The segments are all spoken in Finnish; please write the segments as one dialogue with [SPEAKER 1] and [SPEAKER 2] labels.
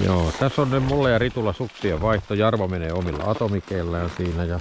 [SPEAKER 1] Joo, tässä on nyt mulle ja Ritulla suksien vaihto. Jarmo menee omilla atomikeillään siinä ja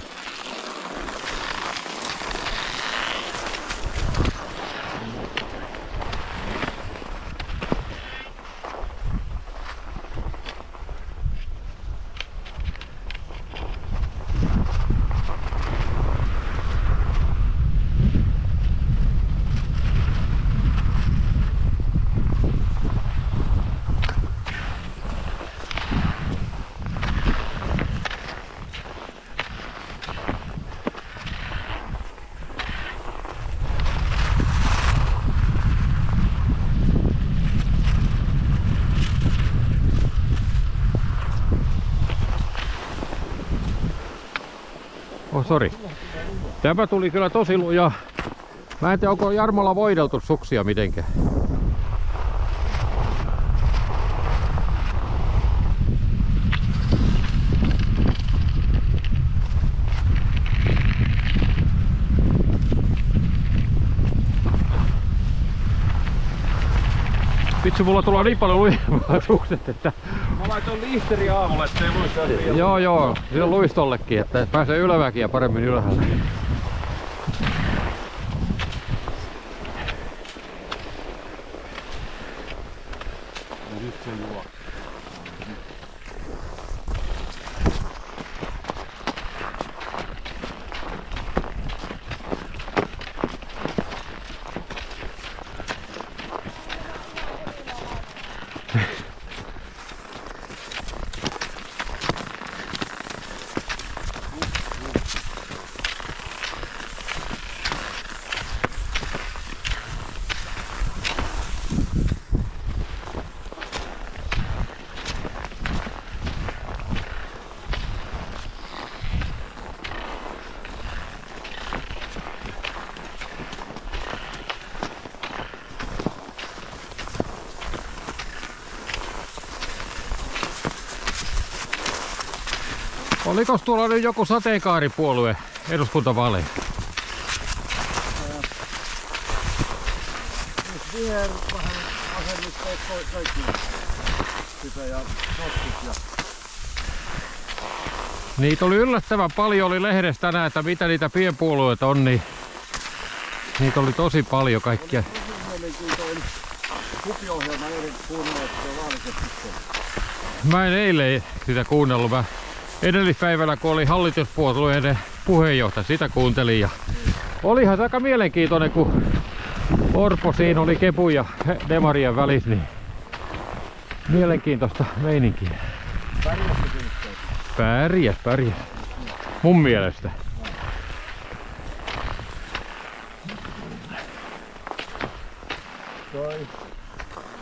[SPEAKER 1] sori. Tämä tuli kyllä tosi luja. Mä en tiedä, onko Jarmolla voideltu suksia mitenkään. Vitsi, mulla tulee niin paljon lujempaa sukset, että...
[SPEAKER 2] Mä laitoin liisteri aamulla, ettei luista.
[SPEAKER 1] Joo, siinä on luistollekin, että pääsee yläväkiä paremmin ylhäällä.
[SPEAKER 2] Ja nyt se juo.
[SPEAKER 1] Olikos tuolla nyt joku sateenkaaripuolue eduskuntavaaleissa?
[SPEAKER 2] Viher vähän asennusteet kaikki sitä ja sotkut ja...
[SPEAKER 1] Niitä oli yllättävän paljon, oli lehdessä tänään, että mitä niitä pienpuolueita on, niin niitä oli tosi paljon kaikkia.
[SPEAKER 2] Oli tosi mielenkiintoinen tukiohjelma eilen kuunnella, että se on vaalikeskustelu.
[SPEAKER 1] Mä en eilen sitä kuunnellut. Mä edellispäivällä, kun oli hallituspuolueiden puheenjohtaja, sitä kuuntelin. Ja olihan se aika mielenkiintoinen, kun Orpo siinä oli Kepun ja Demarien välissä, niin mielenkiintoista meininkiä. Pärjäs. Mun mielestä.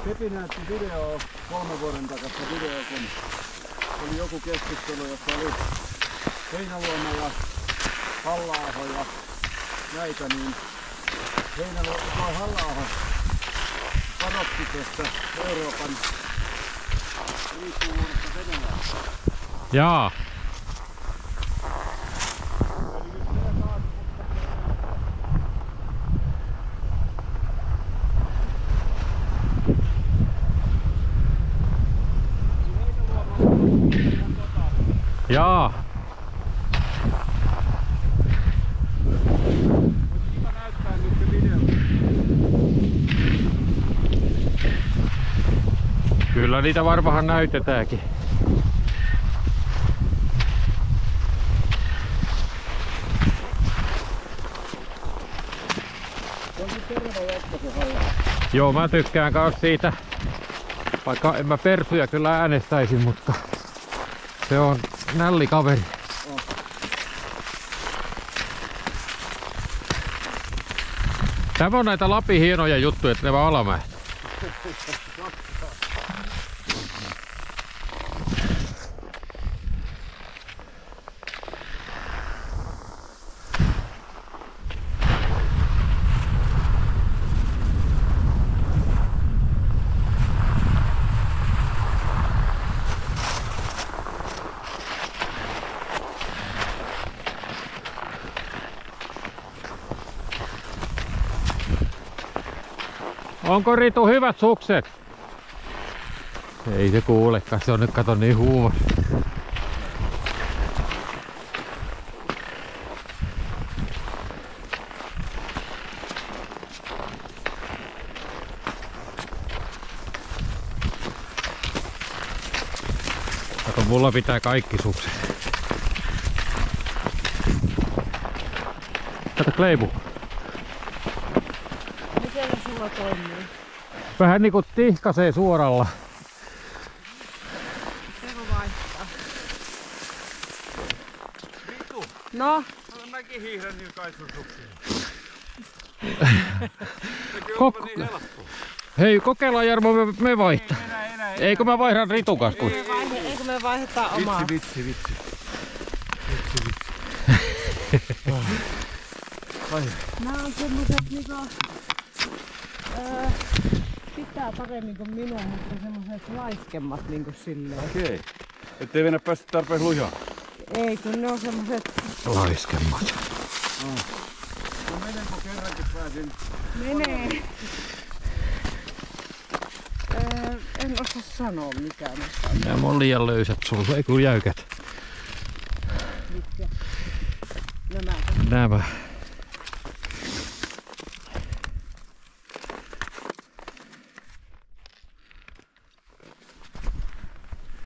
[SPEAKER 2] Pepi näytti videoa 3 vuoden takasta videoa, kun oli joku keskustelu, jossa oli Heinäluoma ja Halla-aho ja näitä, niin Halla-aho varoitti tästä Euroopan riippuvuudesta Venäjästä.
[SPEAKER 1] Jaa. Jaa.
[SPEAKER 2] Kiva näyttää nyt se video.
[SPEAKER 1] Kyllä niitä varmaan näytetäänkin.
[SPEAKER 2] Se on nyt terve jätkä se Halla-aho.
[SPEAKER 1] Joo, mä tykkään kans siitä. Vaikka en mä Persuja kyllä äänestäisin, mutta se on nällikaveri. Tämä on näitä Lapin hienoja juttuja, että ne vaan alamäet. Onko Ritu hyvät sukset? Ei se kuulekaan, se on nyt kato niin huumas. Kato, mulla pitää kaikki sukset. Kato Kleipu.
[SPEAKER 3] Miten se sulla toimii?
[SPEAKER 1] Vähän niinku tihkasee suoralla.
[SPEAKER 3] Teko vaihtaa. No?
[SPEAKER 2] Olen mäkin hiihrän kai sun suksiin. Niin
[SPEAKER 1] Hei, kokeillaan Jarmo, me vaihtaa. Eikö mä vaihdan Ritukas?
[SPEAKER 3] Eikö me vaihdetaan omaa?
[SPEAKER 2] Vitsi.
[SPEAKER 3] Nää on semmoset niinku... pitää paremmin kuin minun, mutta semmoset laiskemmat niinku silleen.
[SPEAKER 2] Okei. Ettei venä päästä tarpeeksi lujaa.
[SPEAKER 3] Ei, kun ne on semmoset...
[SPEAKER 1] Laiskemmat.
[SPEAKER 2] No menen kun kerrankin pääsin.
[SPEAKER 3] Menee. En osaa sanoa mitään.
[SPEAKER 1] Nämä on liian löysät sulla, ei kun jäykät.
[SPEAKER 3] Mitkä? Nämä.
[SPEAKER 1] Nämä.